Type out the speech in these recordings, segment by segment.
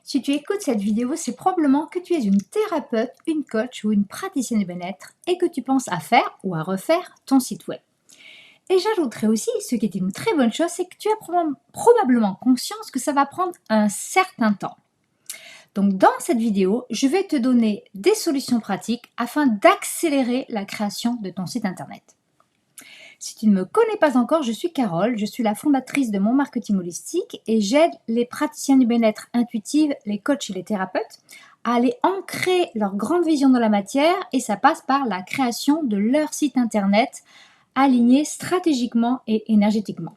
Si tu écoutes cette vidéo, c'est probablement que tu es une thérapeute, une coach ou une praticienne de bien-être et que tu penses à faire ou à refaire ton site web. Et j'ajouterai aussi, ce qui est une très bonne chose, c'est que tu as probablement conscience que ça va prendre un certain temps. Donc dans cette vidéo, je vais te donner des solutions pratiques afin d'accélérer la création de ton site internet. Si tu ne me connais pas encore, je suis Carole, je suis la fondatrice de Mon Marketing Holistique et j'aide les praticiens du bien-être intuitive, les coachs et les thérapeutes à aller ancrer leur grande vision dans la matière et ça passe par la création de leur site internet aligné stratégiquement et énergétiquement.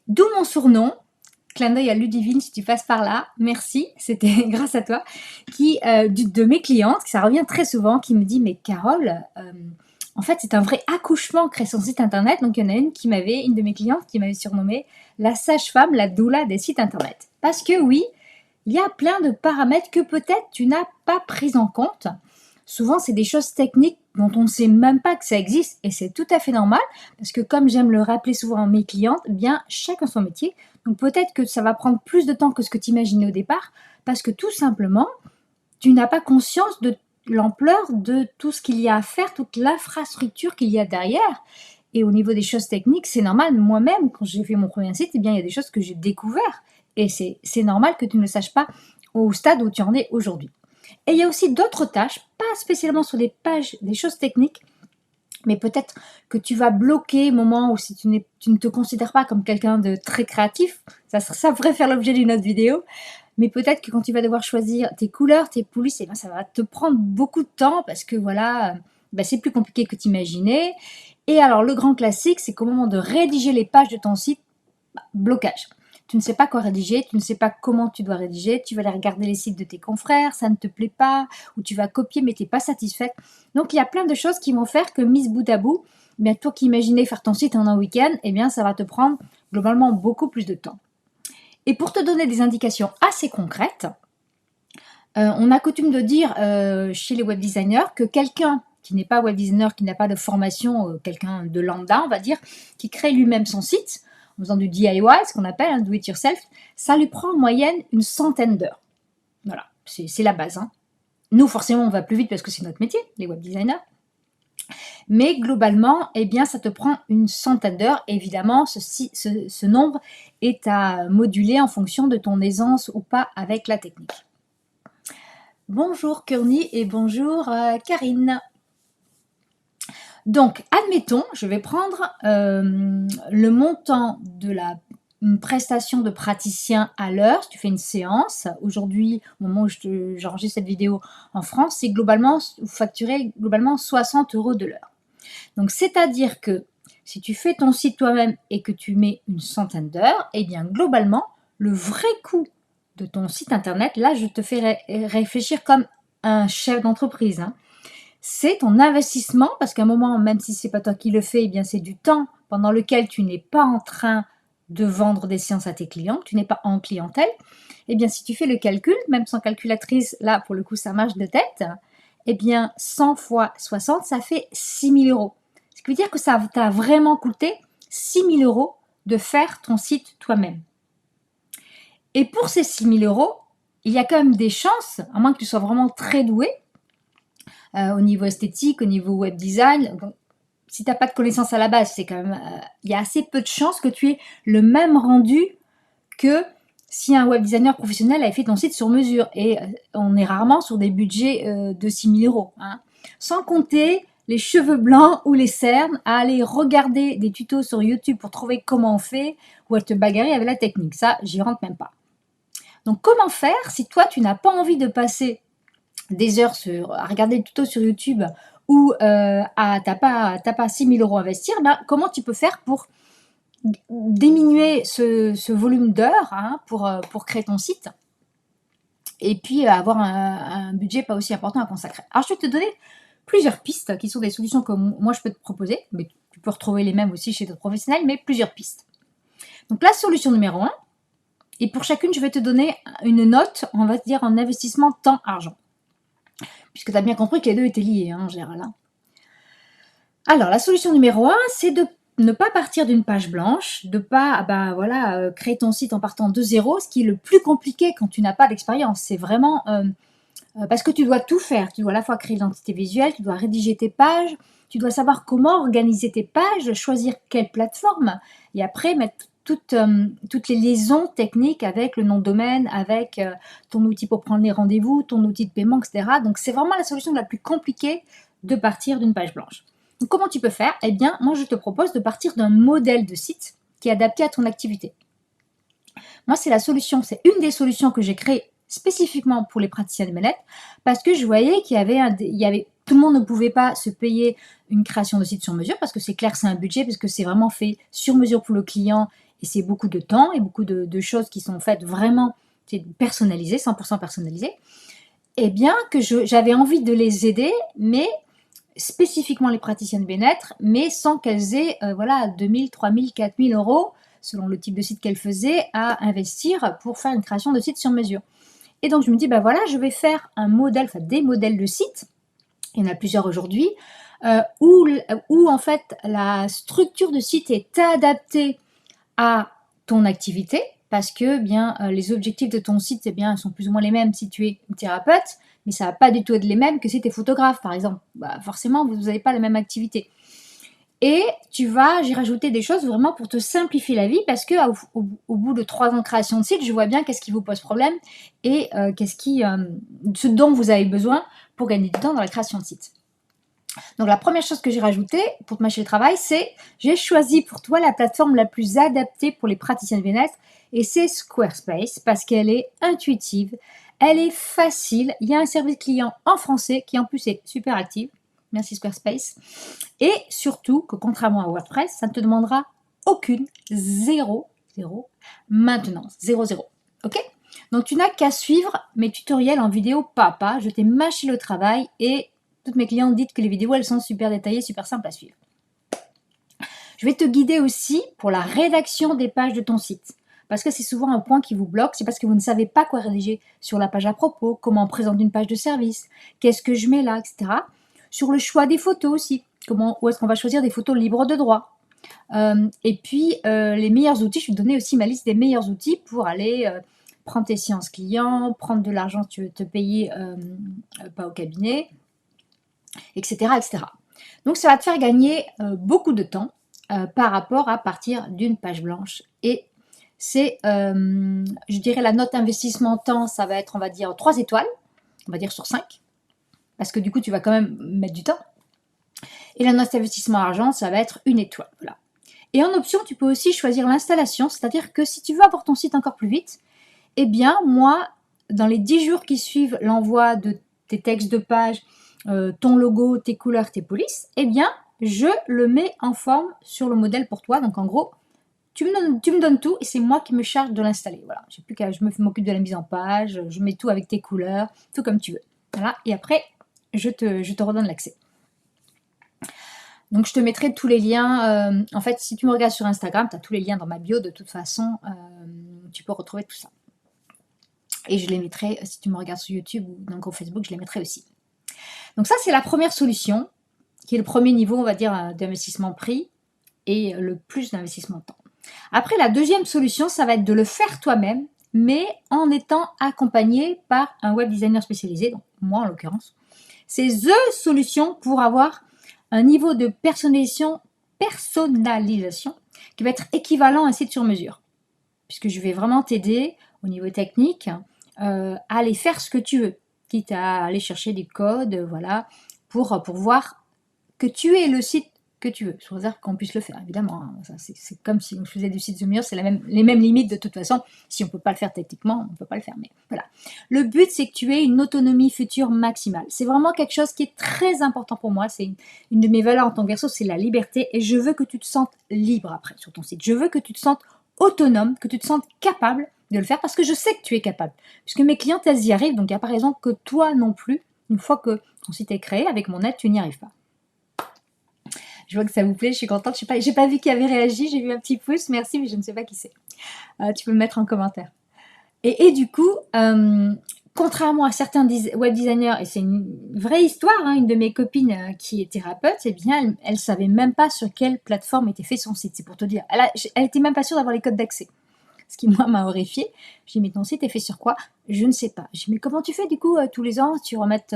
D'où mon surnom, clin d'œil à Ludivine si tu passes par là, merci, c'était grâce à toi, de mes clientes, ça revient très souvent, qui me dit mais Carole, en fait, c'est un vrai accouchement créer son site internet. Donc, il y en a une de mes clientes qui m'avait surnommée la sage-femme, la doula des sites internet. Parce que oui, il y a plein de paramètres que peut-être tu n'as pas pris en compte. Souvent, c'est des choses techniques dont on ne sait même pas que ça existe et c'est tout à fait normal parce que comme j'aime le rappeler souvent à mes clientes, eh bien chacun son métier. Donc peut-être que ça va prendre plus de temps que ce que tu imaginais au départ parce que tout simplement, tu n'as pas conscience de l'ampleur de tout ce qu'il y a à faire, toute l'infrastructure qu'il y a derrière. Et au niveau des choses techniques, c'est normal. Moi-même, quand j'ai fait mon premier site, eh bien, il y a des choses que j'ai découvertes. Et c'est normal que tu ne le saches pas au stade où tu en es aujourd'hui. Et il y a aussi d'autres tâches, pas spécialement sur des pages, des choses techniques, mais peut-être que tu vas bloquer au moment où si tu ne te considères pas comme quelqu'un de très créatif, ça pourrait faire l'objet d'une autre vidéo, mais peut-être que quand tu vas devoir choisir tes couleurs, tes polices, eh bien, ça va te prendre beaucoup de temps parce que voilà, c'est plus compliqué que tu imaginais. Et alors le grand classique, c'est qu'au moment de rédiger les pages de ton site, blocage. Tu ne sais pas quoi rédiger, tu ne sais pas comment tu dois rédiger, tu vas aller regarder les sites de tes confrères, ça ne te plaît pas, ou tu vas copier mais tu n'es pas satisfaite. Donc il y a plein de choses qui vont faire que mise bout à bout, eh bien, toi qui imaginais faire ton site en un week-end, eh bien, ça va te prendre globalement beaucoup plus de temps. Et pour te donner des indications assez concrètes, on a coutume de dire chez les web designers que quelqu'un qui n'est pas web designer, qui n'a pas de formation, quelqu'un de lambda, on va dire, qui crée lui-même son site, en faisant du DIY, ce qu'on appelle do it yourself, ça lui prend en moyenne une centaine d'heures. Voilà, c'est la base. Hein. Nous, forcément, on va plus vite parce que c'est notre métier, les web designers. Mais globalement, eh bien, ça te prend une centaine d'heures. Évidemment, ce nombre est à moduler en fonction de ton aisance ou pas avec la technique. Bonjour Kearney et bonjour Karine. Donc, admettons, je vais prendre le montant de une prestation de praticien à l'heure. Si tu fais une séance, aujourd'hui, au moment où j'enregistre cette vidéo en France, c'est globalement, vous facturez globalement 60 € de l'heure. Donc, c'est-à-dire que si tu fais ton site toi-même et que tu mets une centaine d'heures, eh bien, globalement, le vrai coût de ton site internet, là, je te fais réfléchir comme un chef d'entreprise, hein. C'est ton investissement, parce qu'à un moment, même si c'est pas toi qui le fais, eh bien c'est du temps pendant lequel tu n'es pas en train de vendre des séances à tes clients, tu n'es pas en clientèle. Eh bien, si tu fais le calcul, même sans calculatrice, là, pour le coup, ça marche de tête, eh bien, 100 fois 60, ça fait 6 000 €. Ce qui veut dire que ça t'a vraiment coûté 6 000 € de faire ton site toi-même. Et pour ces 6 000 €, il y a quand même des chances, à moins que tu sois vraiment très doué, au niveau esthétique, au niveau web design. Donc, si tu n'as pas de connaissances à la base, c'est quand même, il y a assez peu de chances que tu aies le même rendu que si un web designer professionnel avait fait ton site sur mesure. Et on est rarement sur des budgets de 6 000 €. Hein. Sans compter les cheveux blancs ou les cernes, à aller regarder des tutos sur YouTube pour trouver comment on fait, ou à te bagarrer avec la technique. Ça, j'y rentre même pas. Donc, comment faire si toi, tu n'as pas envie de passer des heures à regarder des tutos sur YouTube ou t'as pas 6 000 € à investir, comment tu peux faire pour diminuer ce volume d'heures, hein, pour créer ton site et puis avoir un budget pas aussi important à consacrer. Alors je vais te donner plusieurs pistes qui sont des solutions que moi je peux te proposer, mais tu peux retrouver les mêmes aussi chez d'autres professionnels, mais plusieurs pistes. Donc la solution numéro 1, et pour chacune je vais te donner une note, on va dire en investissement temps-argent. Puisque tu as bien compris que les deux étaient liés, hein, en général. Hein. Alors, la solution numéro 1, c'est de ne pas partir d'une page blanche, de pas voilà, créer ton site en partant de zéro, ce qui est le plus compliqué quand tu n'as pas d'expérience. C'est vraiment parce que tu dois tout faire. Tu dois à la fois créer l'identité visuelle, tu dois rédiger tes pages, tu dois savoir comment organiser tes pages, choisir quelle plateforme, et après mettre toutes les liaisons techniques avec le nom de domaine, avec ton outil pour prendre les rendez-vous, ton outil de paiement, etc. Donc c'est vraiment la solution la plus compliquée de partir d'une page blanche. Donc comment tu peux faire? Eh bien, moi je te propose de partir d'un modèle de site qui est adapté à ton activité. Moi, c'est une des solutions que j'ai créées spécifiquement pour les praticiens de bien-être, parce que je voyais qu'il y avait tout le monde ne pouvait pas se payer une création de site sur mesure, parce que c'est clair, c'est un budget, parce que c'est vraiment fait sur mesure pour le client, et c'est beaucoup de temps, et beaucoup de choses qui sont faites vraiment personnalisées, 100% personnalisées. Et bien que j'avais envie de les aider, mais spécifiquement les praticiennes bien-être, mais sans qu'elles aient voilà, 2000, 3000, 4000 euros, selon le type de site qu'elles faisaient, à investir pour faire une création de site sur mesure. Et donc je me dis, voilà, je vais faire un modèle, enfin des modèles de sites, il y en a plusieurs aujourd'hui, où en fait la structure de site est adaptée à ton activité, parce que bien les objectifs de ton site sont plus ou moins les mêmes si tu es thérapeute, mais ça va pas du tout être les mêmes que si tu es photographe par exemple. Forcément, vous n'avez pas la même activité. Et j'ai rajouté des choses vraiment pour te simplifier la vie, parce que au bout de 3 ans de création de site, je vois bien qu'est-ce qui vous pose problème et ce dont vous avez besoin pour gagner du temps dans la création de site. Donc la première chose que j'ai rajoutée pour te mâcher le travail, c'est j'ai choisi pour toi la plateforme la plus adaptée pour les praticiens de bien-être, et c'est Squarespace, parce qu'elle est intuitive, elle est facile, il y a un service client en français qui en plus est super actif. Merci Squarespace. Et surtout que contrairement à WordPress, ça ne te demandera aucune, zéro maintenance. Zéro. Ok? Donc tu n'as qu'à suivre mes tutoriels en vidéo pas à pas. Je t'ai mâché le travail et toutes mes clientes disent que les vidéos, elles sont super détaillées, super simples à suivre. Je vais te guider aussi pour la rédaction des pages de ton site. Parce que c'est souvent un point qui vous bloque, c'est parce que vous ne savez pas quoi rédiger sur la page à propos, comment on présente une page de service, qu'est-ce que je mets là, etc. Sur le choix des photos aussi, où est-ce qu'on va choisir des photos libres de droit. Et puis, les meilleurs outils, je vais te donner aussi ma liste des meilleurs outils pour aller prendre tes séances clients, prendre de l'argent si tu veux te payer pas au cabinet, etc., etc. Donc, ça va te faire gagner beaucoup de temps par rapport à partir d'une page blanche. Et c'est, je dirais, la note investissement temps, ça va être, on va dire, 3 étoiles, on va dire sur 5, parce que du coup, tu vas quand même mettre du temps. Et la note investissement argent, ça va être 1 étoile. Voilà. Et en option, tu peux aussi choisir l'installation, c'est-à-dire que si tu veux avoir ton site encore plus vite, eh bien, moi, dans les 10 jours qui suivent l'envoi de tes textes de page, ton logo, tes couleurs, tes polices, eh bien, je le mets en forme sur le modèle pour toi. Donc, en gros, tu me donnes tout et c'est moi qui me charge de l'installer. Voilà, j'ai plus qu'à, je m'occupe de la mise en page, je mets tout avec tes couleurs, tout comme tu veux. Voilà, et après, je te redonne l'accès. Donc, je te mettrai tous les liens. En fait, si tu me regardes sur Instagram, tu as tous les liens dans ma bio. De toute façon, tu peux retrouver tout ça. Et je les mettrai, si tu me regardes sur YouTube ou donc au Facebook, je les mettrai aussi. Donc ça, c'est la première solution, qui est le premier niveau, on va dire, d'investissement prix et le plus d'investissement temps. Après, la deuxième solution, ça va être de le faire toi-même, mais en étant accompagné par un web designer spécialisé, donc moi en l'occurrence. C'est THE solution pour avoir un niveau de personnalisation qui va être équivalent à un site sur mesure. Puisque je vais vraiment t'aider au niveau technique à aller faire ce que tu veux, quitte à aller chercher des codes, voilà, pour voir que tu aies le site que tu veux, sous réserve qu'on puisse le faire, évidemment. Hein. C'est comme si on faisait du site sur mesure, c'est les mêmes limites de toute façon. Si on ne peut pas le faire techniquement, on ne peut pas le faire. Mais voilà. Le but, c'est que tu aies une autonomie future maximale. C'est vraiment quelque chose qui est très important pour moi. C'est une de mes valeurs en tant que Verseau, c'est la liberté. Et je veux que tu te sentes libre après sur ton site. Je veux que tu te sentes autonome, que tu te sentes capable de le faire parce que je sais que tu es capable. Puisque mes clientes, elles y arrivent, donc il n'y a pas raison que toi non plus, une fois que ton site est créé, avec mon aide, tu n'y arrives pas. Je vois que ça vous plaît, je suis contente. J'ai pas vu qui avait réagi, j'ai vu un petit pouce, merci, mais je ne sais pas qui c'est. Tu peux me mettre en commentaire. Et du coup, contrairement à certains web designers, et c'est une vraie histoire, hein, une de mes copines qui est thérapeute, eh bien, elle savait même pas sur quelle plateforme était fait son site, c'est pour te dire. Elle était même pas sûre d'avoir les codes d'accès. Ce qui, moi, m'a horrifiée. J'ai dit, mais ton site est fait sur quoi? Je ne sais pas. J'ai dit, mais comment tu fais, du coup, tous les ans, tu remettes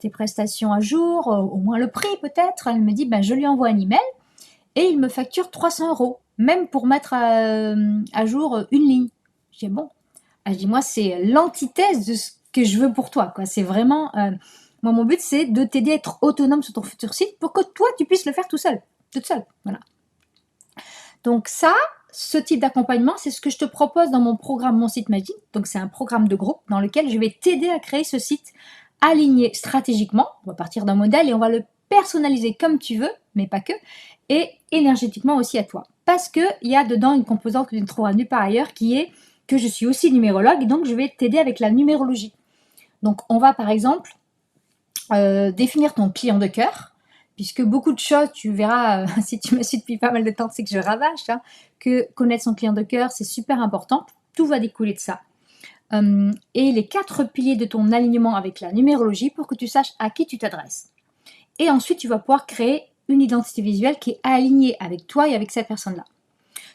tes prestations à jour, au moins le prix, peut-être? Elle me dit, ben, je lui envoie un email et il me facture 300 €, même pour mettre à jour une ligne. Je dis, bon. Je dis, moi, c'est l'antithèse de ce que je veux pour toi, quoi. C'est vraiment... moi, mon but, c'est de t'aider à être autonome sur ton futur site pour que toi, tu puisses le faire tout seul, toute seule. Voilà. Donc ça, ce type d'accompagnement, c'est ce que je te propose dans mon programme Mon Site Magique. Donc c'est un programme de groupe dans lequel je vais t'aider à créer ce site aligné stratégiquement. On va partir d'un modèle et on va le personnaliser comme tu veux, mais pas que, et énergétiquement aussi à toi. Parce qu'il y a dedans une composante que tu ne trouveras nulle part ailleurs qui est que je suis aussi numérologue et donc je vais t'aider avec la numérologie. Donc on va par exemple définir ton client de cœur, puisque beaucoup de choses, tu verras, si tu me suis depuis pas mal de temps, c'est que je rabâche, hein, que connaître son client de cœur, c'est super important, tout va découler de ça. Et les 4 piliers de ton alignement avec la numérologie pour que tu saches à qui tu t'adresses. Et ensuite, tu vas pouvoir créer une identité visuelle qui est alignée avec toi et avec cette personne-là.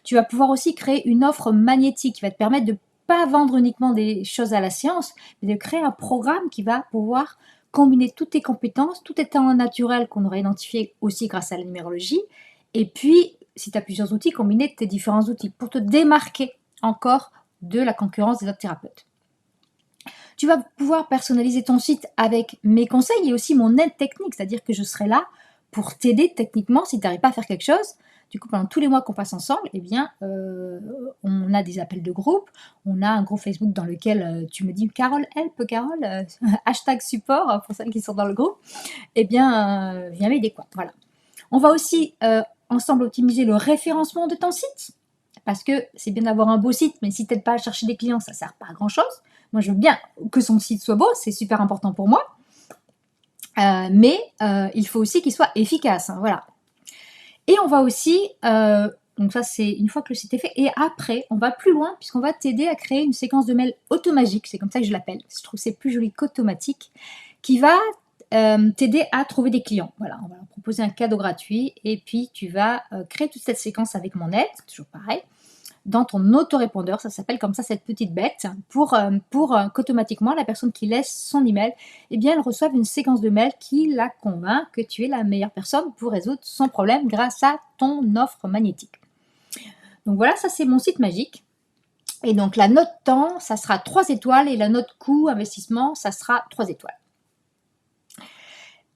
Tu vas pouvoir aussi créer une offre magnétique qui va te permettre de ne pas vendre uniquement des choses à la science, mais de créer un programme qui va pouvoir combiner toutes tes compétences, tout tes talents naturels qu'on aurait identifiés aussi grâce à la numérologie, et puis, si tu as plusieurs outils, combiner tes différents outils pour te démarquer encore de la concurrence des autres thérapeutes. Tu vas pouvoir personnaliser ton site avec mes conseils et aussi mon aide technique, c'est-à-dire que je serai là pour t'aider techniquement si tu n'arrives pas à faire quelque chose. Du coup, pendant tous les mois qu'on passe ensemble, eh bien, on a des appels de groupe, on a un groupe Facebook dans lequel tu me dis « Carole, help, Carole », hashtag support pour celles qui sont dans le groupe, eh bien, viens m'aider, quoi. Voilà. On va aussi ensemble optimiser le référencement de ton site, parce que c'est bien d'avoir un beau site, mais si tu n'aides pas à chercher des clients, ça ne sert pas à grand-chose. Moi, je veux bien que son site soit beau, c'est super important pour moi, mais il faut aussi qu'il soit efficace, hein, voilà. Et on va aussi, donc ça c'est une fois que le site est fait, et après on va plus loin puisqu'on va t'aider à créer une séquence de mails automagique, c'est comme ça que je l'appelle, je trouve que c'est plus joli qu'automatique, qui va t'aider à trouver des clients. Voilà, on va leur proposer un cadeau gratuit et puis tu vas créer toute cette séquence avec mon aide, toujours pareil, dans ton autorépondeur, ça s'appelle comme ça cette petite bête, pour qu'automatiquement la personne qui laisse son email, eh bien elle reçoive une séquence de mails qui la convainc que tu es la meilleure personne pour résoudre son problème grâce à ton offre magnétique. Donc voilà, ça c'est mon site magique. Et donc la note temps, ça sera 3 étoiles et la note coût, investissement, ça sera 3 étoiles.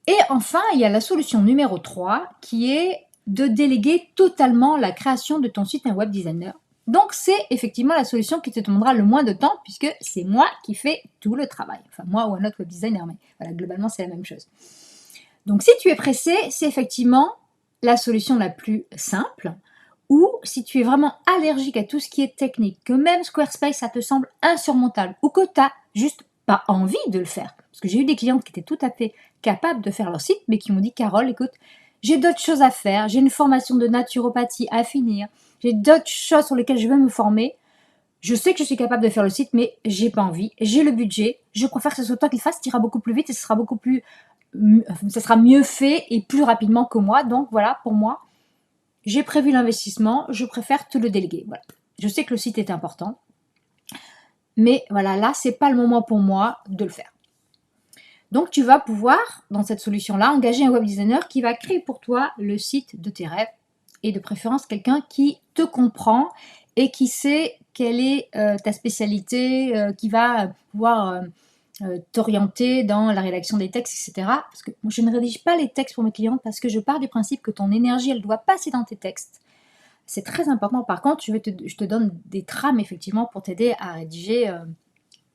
Et enfin, il y a la solution numéro 3 qui est de déléguer totalement la création de ton site à un web designer. Donc, c'est effectivement la solution qui te demandera le moins de temps puisque c'est moi qui fais tout le travail. Enfin, moi ou un autre web designer, mais voilà, globalement, c'est la même chose. Donc, si tu es pressé, c'est effectivement la solution la plus simple. Ou si tu es vraiment allergique à tout ce qui est technique, que même Squarespace, ça te semble insurmontable ou que tu n'as juste pas envie de le faire. Parce que j'ai eu des clientes qui étaient tout à fait capables de faire leur site, mais qui m'ont dit « Carole, écoute, j'ai d'autres choses à faire, j'ai une formation de naturopathie à finir, j'ai d'autres choses sur lesquelles je veux me former. Je sais que je suis capable de faire le site, mais j'ai pas envie, j'ai le budget, je préfère que ce soit toi qui le fasses, tu iras beaucoup plus vite et ce sera beaucoup plus, ça sera mieux fait et plus rapidement que moi. Donc voilà, pour moi, j'ai prévu l'investissement, je préfère te le déléguer. Voilà. Je sais que le site est important, mais voilà, là, c'est pas le moment pour moi de le faire. Donc, tu vas pouvoir, dans cette solution-là, engager un web designer qui va créer pour toi le site de tes rêves et de préférence quelqu'un qui te comprend et qui sait quelle est ta spécialité, qui va pouvoir t'orienter dans la rédaction des textes, etc. Parce que moi, je ne rédige pas les textes pour mes clientes parce que je pars du principe que ton énergie, elle doit passer dans tes textes. C'est très important. Par contre, je te donne des trames, effectivement, pour t'aider à rédiger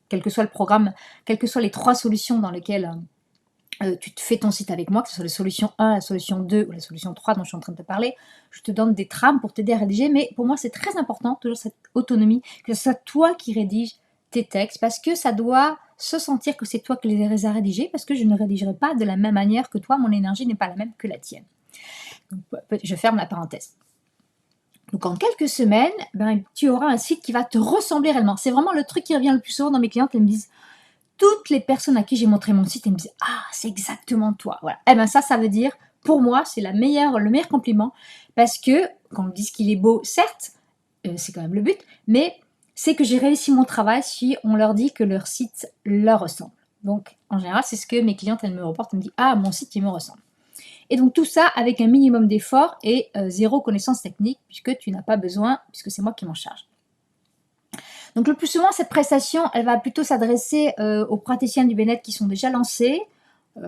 quel que soit le programme, quelles que soient les 3 solutions dans lesquelles tu te fais ton site avec moi, que ce soit la solution 1, la solution 2 ou la solution 3 dont je suis en train de te parler, je te donne des trames pour t'aider à rédiger, mais pour moi c'est très important, toujours cette autonomie, que ce soit toi qui rédiges tes textes, parce que ça doit se sentir que c'est toi qui les as rédigés, parce que je ne rédigerai pas de la même manière que toi, mon énergie n'est pas la même que la tienne. Donc, je ferme la parenthèse. Donc en quelques semaines, tu auras un site qui va te ressembler réellement. C'est vraiment le truc qui revient le plus souvent dans mes clientes, elles me disent toutes les personnes à qui j'ai montré mon site, elles me disaient « Ah, c'est exactement toi !» Voilà. Eh bien ça veut dire, pour moi, c'est le meilleur compliment, parce que quand on dit qu'il est beau, certes, c'est quand même le but, mais c'est que j'ai réussi mon travail si on leur dit que leur site leur ressemble. Donc, en général, c'est ce que mes clientes, elles me reportent, elles me disent « Ah, mon site, il me ressemble ». Et donc tout ça avec un minimum d'effort et zéro connaissance technique, puisque tu n'as pas besoin, puisque c'est moi qui m'en charge. Donc le plus souvent, cette prestation, elle va plutôt s'adresser aux praticiens du bien-être qui sont déjà lancés,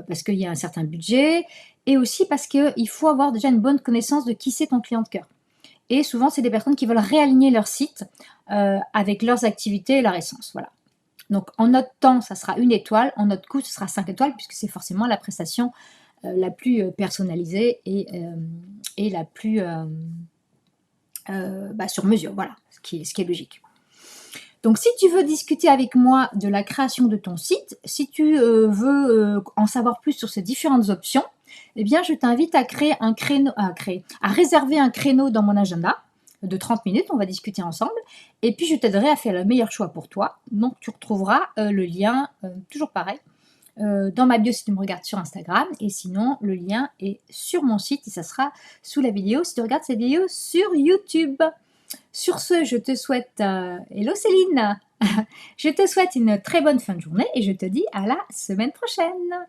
parce qu'il y a un certain budget, et aussi parce qu'il faut avoir déjà une bonne connaissance de qui c'est ton client de cœur. Et souvent, c'est des personnes qui veulent réaligner leur site avec leurs activités et leur essence. Voilà. Donc en notre temps, ça sera 1 étoile, en notre coût, ce sera 5 étoiles, puisque c'est forcément la prestation la plus personnalisée et la plus sur mesure, voilà, ce qui est logique. Donc si tu veux discuter avec moi de la création de ton site, si tu veux en savoir plus sur ces différentes options, eh bien je t'invite à réserver un créneau dans mon agenda de 30 minutes, on va discuter ensemble, et puis je t'aiderai à faire le meilleur choix pour toi. Donc tu retrouveras le lien, toujours pareil, dans ma bio si tu me regardes sur Instagram, et sinon le lien est sur mon site et ça sera sous la vidéo si tu regardes cette vidéo sur YouTube. Sur ce, je te souhaite, hello Céline, je te souhaite une très bonne fin de journée et je te dis à la semaine prochaine.